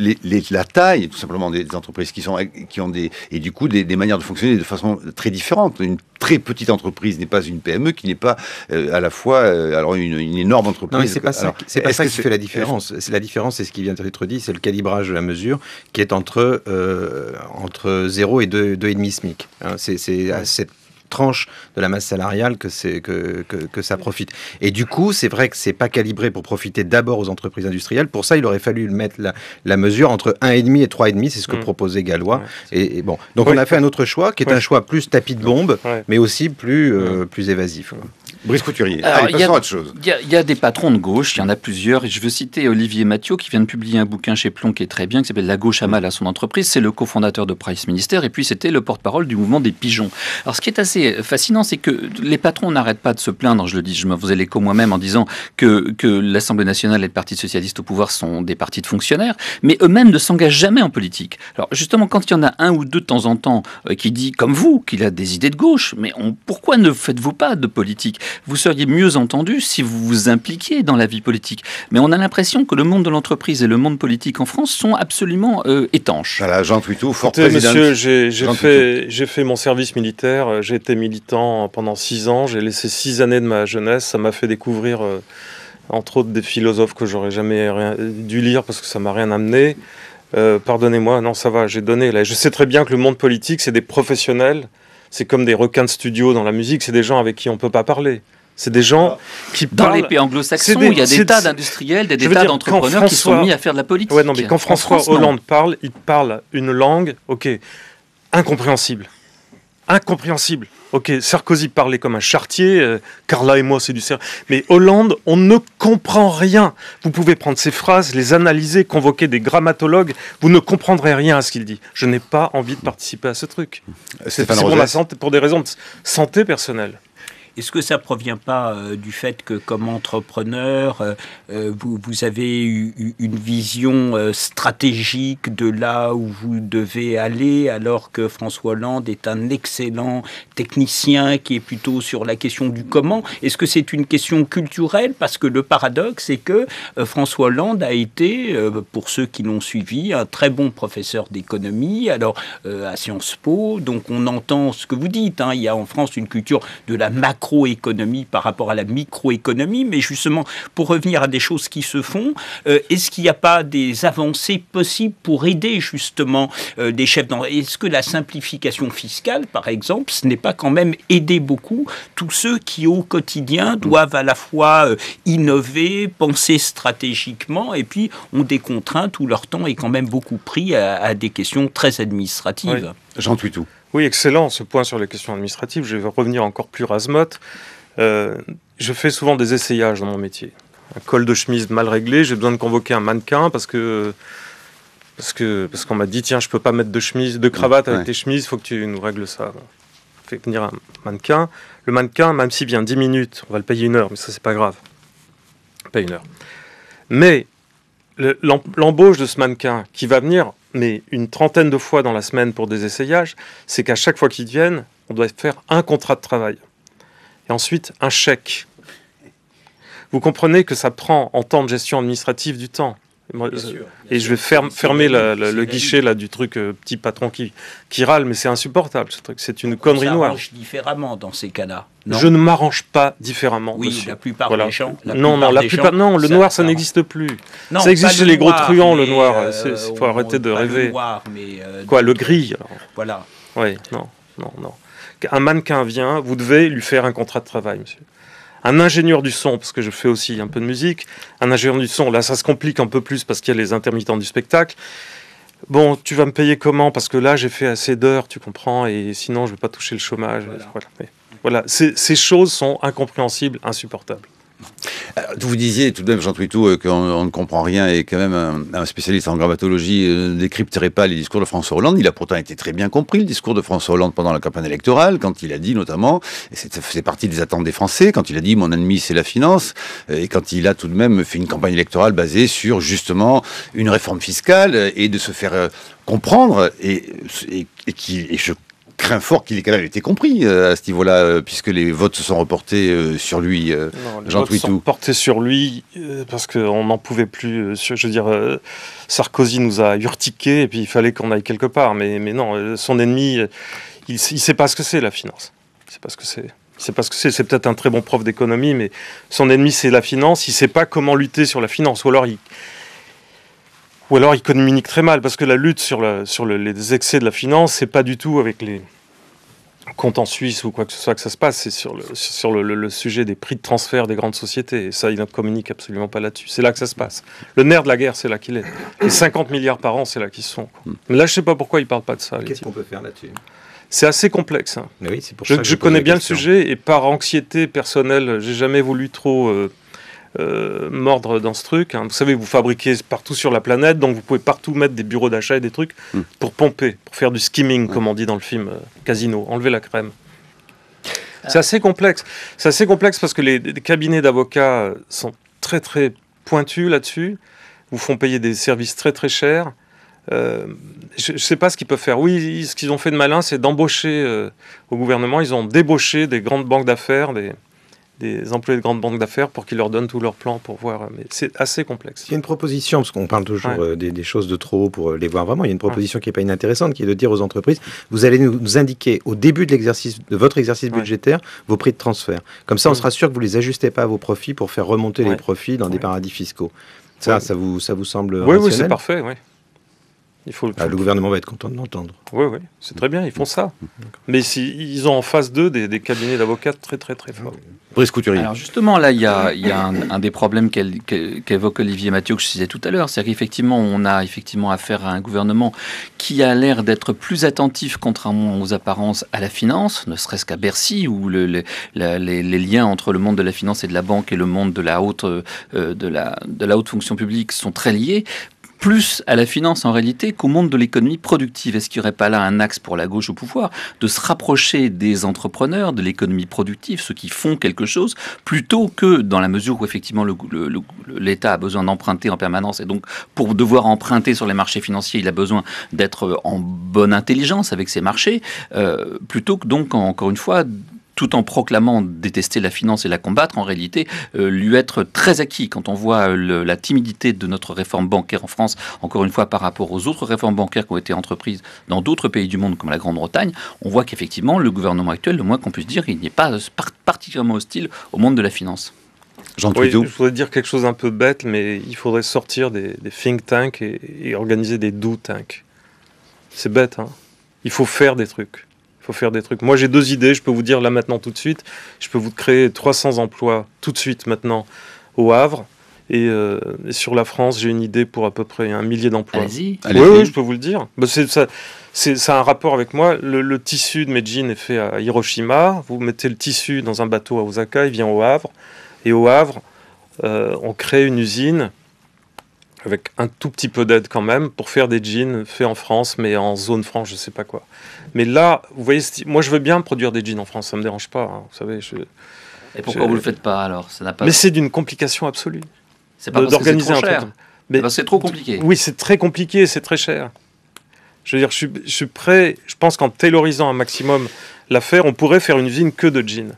la taille, tout simplement, des entreprises qui ont des... Et du coup, des manières de fonctionner de façon très différente. Une très petite entreprise n'est pas une PME, qui n'est pas à la fois alors une énorme entreprise. Non, mais c'est pas ça. C'est pas ça qui fait la différence. La différence, c'est ce qui vient d'être dit, c'est le calibrage de la mesure qui est entre 0 et 2,5 SMIC. C'est à cette tranche de la masse salariale que ça profite. Et du coup, c'est vrai que c'est pas calibré pour profiter d'abord aux entreprises industrielles. Pour ça, il aurait fallu mettre la mesure entre 1,5 et 3,5, c'est ce que proposait Gallois. Et bon, donc on a fait un autre choix, qui est un choix plus tapis de bombe, mais aussi plus évasif. Brice Couturier. Allez, passons à autre chose. Il y a des patrons de gauche, il y en a plusieurs, et je veux citer Olivier Mathieu, qui vient de publier un bouquin chez Plon qui est très bien, qui s'appelle La gauche a mal à son entreprise. C'est le cofondateur de Price Minister, et puis c'était le porte-parole du mouvement des pigeons. Alors ce qui est assez fascinant, c'est que les patrons n'arrêtent pas de se plaindre, je le dis, je me faisais l'écho moi-même en disant que l'Assemblée nationale et le Parti socialiste au pouvoir sont des partis de fonctionnaires, mais eux-mêmes ne s'engagent jamais en politique. Alors justement, quand il y en a un ou deux de temps en temps qui dit, comme vous, qu'il a des idées de gauche, mais pourquoi ne faites-vous pas de politique? vous seriez mieux entendu si vous vous impliquiez dans la vie politique. Mais on a l'impression que le monde de l'entreprise et le monde politique en France sont absolument étanches. Voilà, Jean Twitou, fort Écoutez, président. monsieur, j'ai fait mon service militaire, j'ai été militant pendant 6 ans, j'ai laissé 6 années de ma jeunesse, ça m'a fait découvrir, entre autres, des philosophes que j'aurais jamais dû lire parce que ça m'a rien amené. Pardonnez-moi, non, ça va, j'ai donné. Là. Je sais très bien que le monde politique, c'est des professionnels, c'est comme des requins de studio dans la musique, c'est des gens avec qui on ne peut pas parler. C'est des gens qui parlent... Dans les pays anglo-saxons, il y a des tas d'industriels, des tas d'entrepreneurs qui sont mis à faire de la politique. Ouais, non, mais quand François Hollande parle, il parle une langue, ok, incompréhensible. Incompréhensible. Ok, Sarkozy parlait comme un charretier, Carla et moi, c'est du sérieux. Mais Hollande, on ne comprend rien. Vous pouvez prendre ces phrases, les analyser, convoquer des grammatologues, vous ne comprendrez rien à ce qu'il dit. Je n'ai pas envie de participer à ce truc. C'est pour la santé, pour des raisons de santé personnelle. Est-ce que ça ne provient pas du fait que, comme entrepreneur, vous avez une vision stratégique de là où vous devez aller, alors que François Hollande est un excellent technicien qui est plutôt sur la question du comment? Est-ce que c'est une question culturelle? Parce que le paradoxe, c'est que François Hollande a été, pour ceux qui l'ont suivi, un très bon professeur d'économie, alors à Sciences Po. Donc on entend ce que vous dites, hein, il y a en France une culture de la macroéconomie par rapport à la microéconomie, mais justement, pour revenir à des choses qui se font, est-ce qu'il n'y a pas des avancées possibles pour aider justement des chefs d'entreprise? Est-ce que la simplification fiscale, par exemple, ce n'est pas quand même aider beaucoup tous ceux qui, au quotidien, doivent à la fois innover, penser stratégiquement, et puis ont des contraintes où leur temps est quand même beaucoup pris à des questions très administratives? Oui. Jean Twitou. Oui, excellent, ce point sur les questions administratives. Je vais revenir encore plus rasmote. Je fais souvent des essayages dans mon métier. Un col de chemise mal réglé, j'ai besoin de convoquer un mannequin parce qu'on m'a dit, tiens, je peux pas mettre de cravate avec tes chemises, il faut que tu nous règles ça. On fait venir un mannequin. Le mannequin, même s'il vient 10 minutes, on va le payer 1 heure, mais ça, c'est pas grave. Pas 1 heure. Mais l'embauche de ce mannequin qui va venir mais une trentaine de fois dans la semaine pour des essayages, c'est qu'à chaque fois qu'ils viennent, on doit faire un contrat de travail. Et ensuite, un chèque. Vous comprenez que ça prend, en temps de gestion administrative, du temps. Et je vais fermer le guichet là, du truc petit patron qui râle, mais c'est insupportable ce truc. C'est une connerie noire. On s'arrange différemment dans ces cas-là. Je ne m'arrange pas différemment. Oui, monsieur. La plupart des gens. Non, le noir, ça n'existe plus. Non, ça existe chez les gros truands, le noir. Il faut arrêter de rêver. Le noir, mais quoi, le gris alors. Voilà. Oui, non. Un mannequin vient, vous devez lui faire un contrat de travail, monsieur. Un ingénieur du son, parce que je fais aussi un peu de musique, un ingénieur du son, là ça se complique un peu plus parce qu'il y a les intermittents du spectacle. Bon, tu vas me payer comment? Parce que là j'ai fait assez d'heures, tu comprends, et sinon je ne vais pas toucher le chômage. Voilà. Ces choses sont incompréhensibles, insupportables. Alors, vous disiez tout de même, Jean Twitou, qu'on ne comprend rien et quand même un spécialiste en grammatologie ne décrypterait pas les discours de François Hollande. Il a pourtant été très bien compris, le discours de François Hollande pendant la campagne électorale, quand il a dit notamment, et ça faisait partie des attentes des Français, quand il a dit « mon ennemi c'est la finance », et quand il a tout de même fait une campagne électorale basée sur justement une réforme fiscale et de se faire comprendre, et je crains fort qu'il ait quand même été compris à ce niveau-là, puisque les votes se sont reportés sur lui. Non, les votes se sont portés sur lui parce qu'on n'en pouvait plus. Je veux dire, Sarkozy nous a urtiqué et puis il fallait qu'on aille quelque part. Mais non, son ennemi, il ne sait pas ce que c'est la finance. Il ne sait pas ce que c'est. C'est peut-être un très bon prof d'économie, mais son ennemi c'est la finance. Il ne sait pas comment lutter sur la finance. Ou alors il communique très mal, parce que la lutte sur les excès de la finance, c'est pas du tout avec les comptes en Suisse ou quoi que ce soit que ça se passe, c'est sur le sujet des prix de transfert des grandes sociétés. Et ça, il ne communique absolument pas là-dessus. C'est là que ça se passe. Le nerf de la guerre, c'est là qu'il est. Les 50 milliards par an, c'est là qu'ils sont. Mais là, je ne sais pas pourquoi il ne parle pas de ça. Qu'est-ce qu'on peut faire là-dessus? C'est assez complexe. Hein. Oui, c'est pour ça que je connais bien le sujet, et par anxiété personnelle, j'ai jamais voulu trop... mordre dans ce truc. Hein. Vous savez, vous fabriquez partout sur la planète, donc vous pouvez partout mettre des bureaux d'achat et des trucs pour pomper, pour faire du skimming, comme on dit dans le film Casino, enlever la crème. C'est assez complexe. C'est assez complexe parce que les cabinets d'avocats sont très très pointus là-dessus, vous font payer des services très très chers. Je ne sais pas ce qu'ils peuvent faire. Oui, ce qu'ils ont fait de malin, c'est d'embaucher au gouvernement. Ils ont débauché des grandes banques d'affaires, des employés de grandes banques d'affaires pour qu'ils leur donnent tous leurs plans pour voir. Mais c'est assez complexe. Il y a une proposition, parce qu'on parle toujours des choses de trop haut pour les voir vraiment, il y a une proposition qui n'est pas inintéressante, qui est de dire aux entreprises, vous allez nous indiquer au début de votre exercice budgétaire vos prix de transfert. Comme ça, on sera sûr que vous ne les ajustez pas à vos profits pour faire remonter les profits dans des paradis fiscaux. Ça vous semble rationnel ? Oui, c'est parfait, oui. Le gouvernement va être content de l'entendre. Oui, c'est très bien, ils font ça. Mais ils ont en face d'eux des cabinets d'avocats très, très, très forts. Brice Couturier. Alors justement, là, il y a un des problèmes qu'évoque Olivier Mathieu, que je disais tout à l'heure, c'est qu'effectivement, on a effectivement affaire à un gouvernement qui a l'air d'être plus attentif, contrairement aux apparences, à la finance, ne serait-ce qu'à Bercy, où les liens entre le monde de la finance et de la banque et le monde de la haute fonction publique sont très liés. Plus à la finance en réalité qu'au monde de l'économie productive. Est-ce qu'il n'y aurait pas là un axe pour la gauche au pouvoir de se rapprocher des entrepreneurs, de l'économie productive, ceux qui font quelque chose, plutôt que dans la mesure où effectivement l'État a besoin d'emprunter en permanence et donc pour devoir emprunter sur les marchés financiers, il a besoin d'être en bonne intelligence avec ses marchés, plutôt que donc encore une fois tout en proclamant détester la finance et la combattre, en réalité, lui être très acquis. Quand on voit la timidité de notre réforme bancaire en France, encore une fois, par rapport aux autres réformes bancaires qui ont été entreprises dans d'autres pays du monde, comme la Grande-Bretagne, on voit qu'effectivement, le gouvernement actuel, le moins qu'on puisse dire, il n'est pas particulièrement hostile au monde de la finance. Jean Trudeau. Je voudrais dire quelque chose un peu bête, mais il faudrait sortir des think tanks et organiser des do tanks. C'est bête, hein. Il faut faire des trucs. Moi, j'ai 2 idées, je peux vous dire là maintenant tout de suite. Je peux vous créer 300 emplois tout de suite maintenant au Havre. Et sur la France, j'ai une idée pour à peu près 1 millier d'emplois. Allez-y. Oui, je peux vous le dire. Ça a un rapport avec moi. Le tissu de mes jeans est fait à Hiroshima. Vous mettez le tissu dans un bateau à Osaka, il vient au Havre. Et au Havre, on crée une usine avec un tout petit peu d'aide quand même, pour faire des jeans faits en France, mais en zone franche, je sais pas quoi. Mais là, vous voyez, moi je veux bien produire des jeans en France, ça me dérange pas, hein, vous savez. Et pourquoi vous le faites pas alors? Ça n'a pas... Mais c'est d'une complication absolue. C'est pas parce que c'est trop cher. Mais c'est trop compliqué. Oui, c'est très compliqué, c'est très cher. Je veux dire, je suis prêt, je pense qu'en taylorisant un maximum l'affaire, on pourrait faire une usine que de jeans.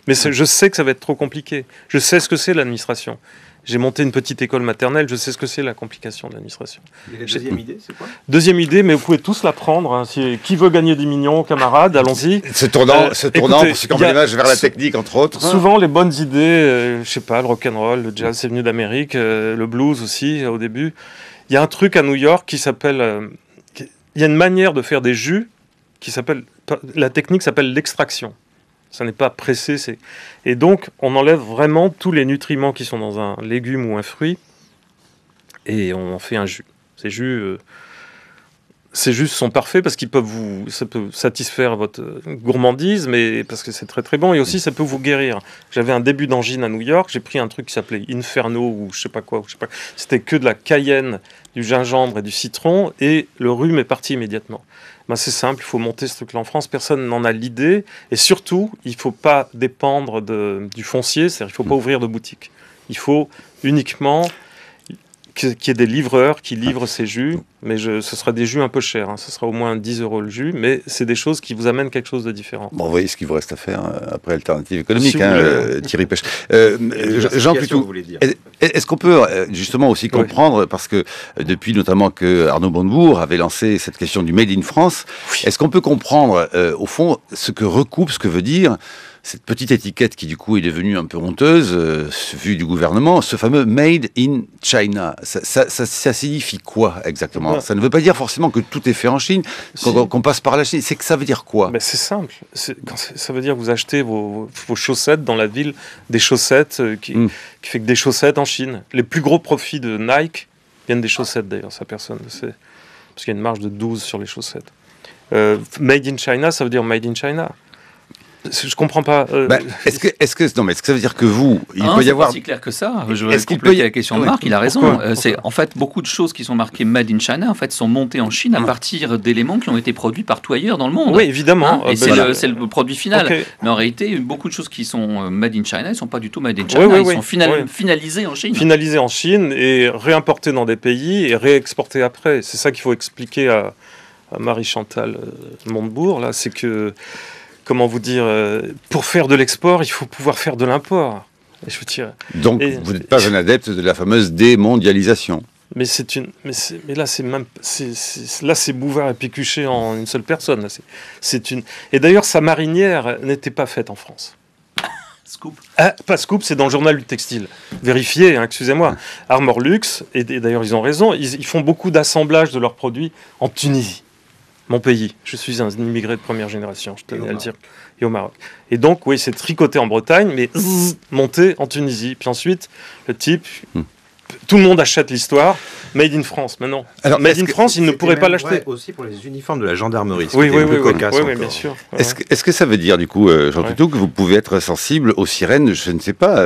Mais je sais que ça va être trop compliqué. Je sais ce que c'est l'administration. J'ai monté une petite école maternelle, je sais ce que c'est la complication de l'administration. Et la deuxième idée, c'est quoi? Deuxième idée, mais vous pouvez tous la prendre. Hein. Qui veut gagner 10 millions, camarades, allons-y. Se tournant pour se camber l'image vers la technique, entre autres. Souvent, les bonnes idées, je sais pas, le rock'n'roll, le jazz, c'est venu d'Amérique, le blues aussi, au début. Il y a un truc à New York qui s'appelle... il y a une manière de faire des jus qui s'appelle... La technique s'appelle l'extraction. Ça n'est pas pressé. Et donc, on enlève vraiment tous les nutriments qui sont dans un légume ou un fruit et on en fait un jus. Ces jus sont parfaits parce ça peut satisfaire votre gourmandise, mais parce que c'est très très bon, et aussi ça peut vous guérir. J'avais un début d'angine à New York, j'ai pris un truc qui s'appelait Inferno ou je sais pas quoi. C'était que de la cayenne, du gingembre et du citron, et le rhume est parti immédiatement. Ben, c'est simple, il faut monter ce truc-là en France, personne n'en a l'idée, et surtout, il ne faut pas dépendre du foncier, c'est-à-dire qu'il ne faut pas ouvrir de boutique. Il faut uniquement qu'il y ait des livreurs qui livrent ces jus, mais ce sera des jus un peu chers, hein. Ce sera au moins 10 € le jus, mais c'est des choses qui vous amènent quelque chose de différent. Bon, vous voyez ce qu'il vous reste à faire après Alternative économique, Thierry Pêche. Jean Plutôt, est-ce qu'on peut justement aussi comprendre, parce que depuis notamment que Arnaud Montebourg avait lancé cette question du Made in France, est-ce qu'on peut comprendre au fond ce que veut dire cette petite étiquette qui du coup est devenue un peu honteuse, vue du gouvernement, ce fameux Made in China, ça signifie quoi exactement? Ça ne veut pas dire forcément que tout est fait en Chine, qu'on passe par la Chine, c'est que ça veut dire quoi? Ben c'est simple, ça veut dire que vous achetez vos chaussettes dans la ville des chaussettes, qui fait que des chaussettes en Chine. Les plus gros profits de Nike viennent des chaussettes d'ailleurs, ça personne ne sait, parce qu'il y a une marge de 12 sur les chaussettes. Made in China, ça veut dire Made in China. Je comprends pas. Est-ce que ça veut dire que il peut y avoir... C'est pas si clair que ça. Je vais compléter la question de Marc. Il a raison. C'est en fait beaucoup de choses qui sont marquées Made in China en fait sont montées en Chine à partir d'éléments qui ont été produits partout ailleurs dans le monde. Oui, évidemment. Et c'est le produit final. Okay. Mais en réalité, beaucoup de choses qui sont Made in China, ils sont pas du tout Made in China. Ils sont finalisés en Chine. Finalisés en Chine et réimportés dans des pays et réexportés après. C'est ça qu'il faut expliquer à Marie-Chantal Montebourg là, c'est que comment vous dire, pour faire de l'export, il faut pouvoir faire de l'import. Je veux dire, donc, vous n'êtes pas un adepte de la fameuse démondialisation. Mais là, c'est Bouvard et Pécuchet en une seule personne. Là, Et d'ailleurs, sa marinière n'était pas faite en France. Scoop. Pas Scoop, c'est dans le journal du textile. Vérifiez, hein, excusez-moi. Armor Luxe, et d'ailleurs ils ont raison, ils font beaucoup d'assemblage de leurs produits en Tunisie, mon pays. Je suis un immigré de première génération, je tenais à le dire, et au Maroc. Et donc, oui, c'est tricoté en Bretagne, mais monté en Tunisie. Puis ensuite, le type... Tout le monde achète l'histoire. Made in France, mais non. Alors, Made in France, il ne pourrait pas l'acheter. Aussi pour les uniformes de la gendarmerie. Oui, bien sûr. Est-ce que ça veut dire, du coup, Jean Toutou, que vous pouvez être sensible aux sirènes, je ne sais pas,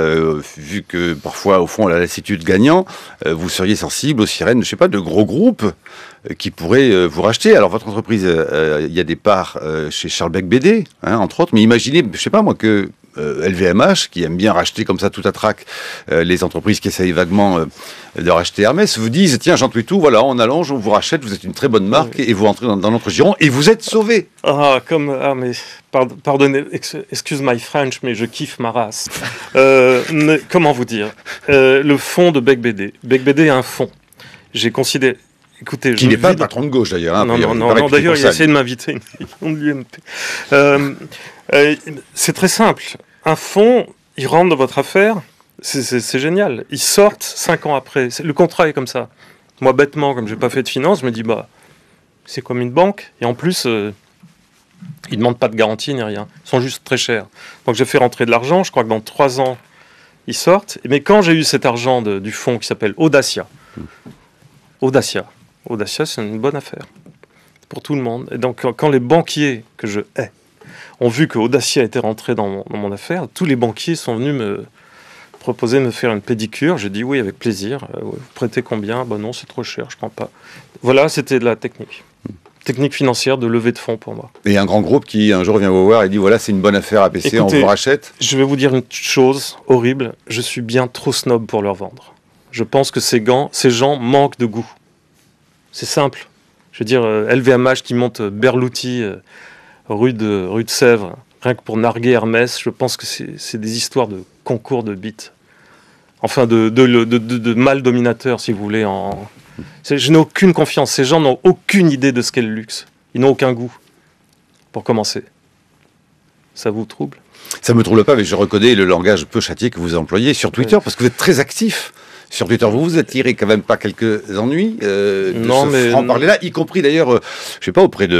vu que parfois, au fond, à la lassitude gagnant, vous seriez sensible aux sirènes, je ne sais pas, de gros groupes qui pourraient vous racheter. Alors, votre entreprise, il y a des parts chez Charles Bec BD, hein, entre autres, mais imaginez, je ne sais pas moi, que LVMH, qui aime bien racheter comme ça tout à trac les entreprises qui essayent vaguement de racheter Hermès, vous disent, tiens, Jean Toutou, voilà, on allonge, on vous rachète, vous êtes une très bonne marque, et vous entrez dans notre giron, et vous êtes sauvé. Mais pardonnez, excuse my French, mais je kiffe ma race. Mais, comment vous dire, le fond de Bec BD. Bec BD est un fond. J'ai considéré... Écoutez, qui n'est pas le patron de gauche d'ailleurs. Hein, non, d'ailleurs, il a essayé de m'inviter une réunion de l'UMP. C'est très simple. Un fonds, ils rentrent dans votre affaire, c'est génial. Ils sortent 5 ans après. Le contrat est comme ça. Moi, bêtement, comme je n'ai pas fait de finance, je me dis, c'est comme une banque. Et en plus, ils ne demandent pas de garantie ni rien. Ils sont juste très chers. Donc, j'ai fait rentrer de l'argent. Je crois que dans 3 ans, ils sortent. Mais quand j'ai eu cet argent du fonds qui s'appelle Audacia, c'est une bonne affaire pour tout le monde. Et donc, quand les banquiers que je hais ont vu que Audacia était rentré dans mon affaire, tous les banquiers sont venus me proposer de me faire une pédicure. J'ai dit oui, avec plaisir. Vous prêtez combien ? Non, c'est trop cher, je ne prends pas. Voilà, c'était de la technique. Technique financière de levée de fonds pour moi. Et un grand groupe qui un jour vient vous voir et dit voilà, c'est une bonne affaire APC, écoutez, on vous rachète. Je vais vous dire une chose horrible. Je suis bien trop snob pour leur vendre. Je pense que ces gens manquent de goût. C'est simple. Je veux dire, LVMH qui monte Berlouti, rue de Sèvres, rien que pour narguer Hermès, je pense que c'est des histoires de concours de bites. Enfin, de mal dominateur, si vous voulez. Je n'ai aucune confiance. Ces gens n'ont aucune idée de ce qu'est le luxe. Ils n'ont aucun goût, pour commencer. Ça vous trouble ? Ça me trouble pas, mais je reconnais le langage peu châtié que vous employez sur Twitter, parce que vous êtes très actif. Sur Twitter, vous vous attirez quand même pas quelques ennuis de franc-parler-là, y compris d'ailleurs, je sais pas, auprès de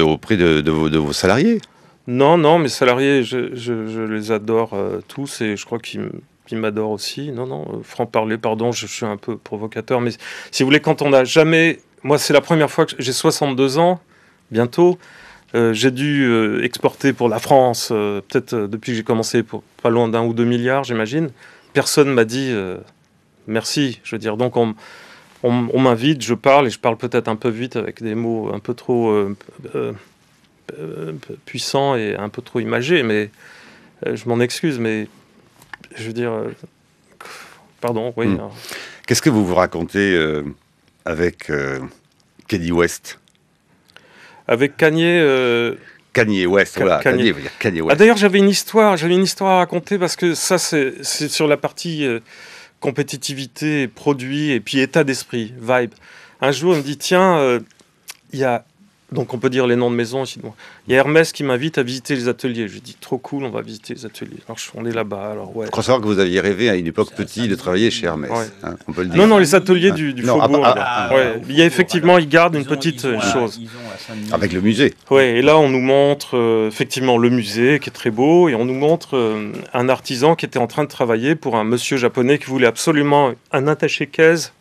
vos salariés. Non, mes salariés, je les adore tous et je crois qu'ils m'adorent aussi. Non, franc-parler, pardon, je suis un peu provocateur, mais si vous voulez, quand on n'a jamais... Moi, c'est la première fois que j'ai 62 ans, bientôt. J'ai dû exporter pour la France, peut-être depuis que j'ai commencé, pour pas loin d'1 ou 2 milliards, j'imagine. Personne m'a dit... Merci, je veux dire. Donc, on m'invite, je parle, et je parle peut-être un peu vite avec des mots un peu trop puissants et un peu trop imagés, mais je m'en excuse, mais je veux dire... pardon, oui. Qu'est-ce que vous racontez avec Kanye West ? Avec Kanye... Kanye West, voilà. Kanye veut dire Kanye West. D'ailleurs, j'avais une histoire à raconter, parce que ça, c'est sur la partie... compétitivité, produit, et puis état d'esprit, vibe. Un jour, il me dit, tiens, il y a... Donc, on peut dire les noms de maisons ici. Il y a Hermès qui m'invite à visiter les ateliers. Je lui dis, trop cool, on va visiter les ateliers. Alors, on est là-bas, alors ouais. Je crois savoir que vous aviez rêvé à une époque petite de travailler chez Hermès. Ouais. Hein, on peut le dire. Non, les ateliers du Faubourg. Ouais. Il y a effectivement, ils gardent une petite chose. Avec le musée. Oui, et là, on nous montre effectivement le musée qui est très beau, et on nous montre un artisan qui était en train de travailler pour un monsieur japonais qui voulait absolument un attaché-caisse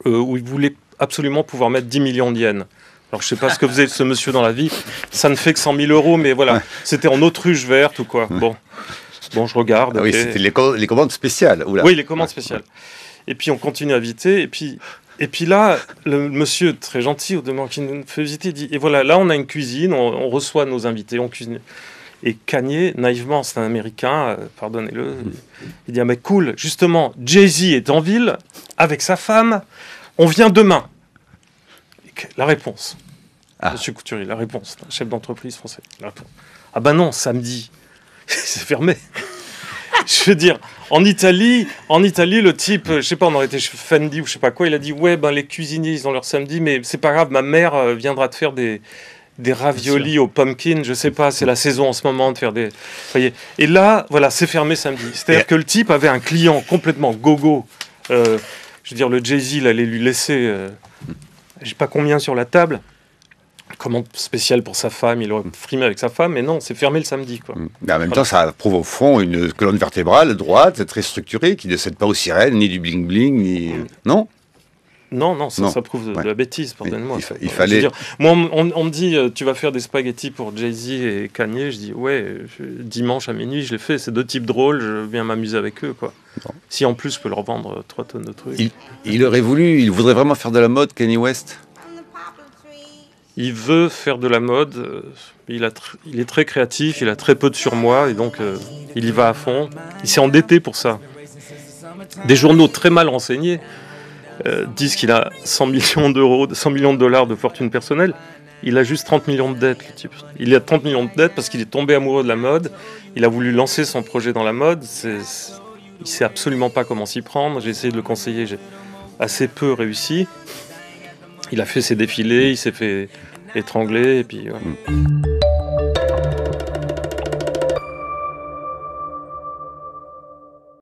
où il voulait absolument pouvoir mettre 10 millions de yens. Alors, je ne sais pas ce que faisait ce monsieur dans la vie. Ça ne fait que 100 000 euros, mais voilà. Ouais. C'était en autruche verte ou quoi. Ouais. Bon, je regarde. Ah oui, okay. C'était les commandes spéciales. Oula. Oui, les commandes spéciales. Et puis, on continue à visiter. Et puis là, le monsieur très gentil, au demeurant, qui nous fait visiter, dit, et voilà, là, on a une cuisine, on reçoit nos invités, on cuisine. Et Kanye, naïvement, c'est un Américain, pardonnez-le, il dit, ah mais cool, justement, Jay-Z est en ville, avec sa femme, on vient demain. La réponse. Monsieur Couturier, la réponse. Un chef d'entreprise français. La réponse. Ah ben non, samedi, c'est fermé. Je veux dire, en Italie, le type, je sais pas, on aurait été chez Fendi ou je sais pas quoi, il a dit ouais, ben les cuisiniers ils ont leur samedi, mais c'est pas grave, ma mère viendra te faire des raviolis au pumpkin, je sais pas, c'est la saison en ce moment de faire des. Voyez. Et là, voilà, c'est fermé samedi. C'est-à-dire que le type avait un client complètement gogo. Je veux dire, le Jay-Z, il allait lui laisser, je sais pas combien sur la table. Commande spéciale pour sa femme, il aurait frimé avec sa femme, mais non, c'est fermé le samedi, quoi. Mais en même temps, ça prouve au fond une colonne vertébrale droite, très structurée, qui ne cède pas aux sirènes, ni du bling-bling, ni. Non ? Non, ça prouve de la bêtise, pardonnez-moi. Il fallait... Je veux dire, moi, on me dit, tu vas faire des spaghettis pour Jay-Z et Kanye. Je dis, ouais, dimanche à minuit, je l'ai fait. C'est 2 types drôles, je viens m'amuser avec eux, quoi. Bon. Si en plus, je peux leur vendre 3 tonnes de trucs. Il voudrait vraiment faire de la mode, Kanye West ? Il veut faire de la mode. Il est très créatif, il a très peu de surmoi, et donc il y va à fond. Il s'est endetté pour ça. Des journaux très mal renseignés disent qu'il a 100 millions d'euros, 100 millions de dollars de fortune personnelle. Il a juste 30 millions de dettes, le type. Il a 30 millions de dettes parce qu'il est tombé amoureux de la mode. Il a voulu lancer son projet dans la mode. Il ne sait absolument pas comment s'y prendre. J'ai essayé de le conseiller, j'ai assez peu réussi. Il a fait ses défilés, il s'est fait étrangler, et puis voilà.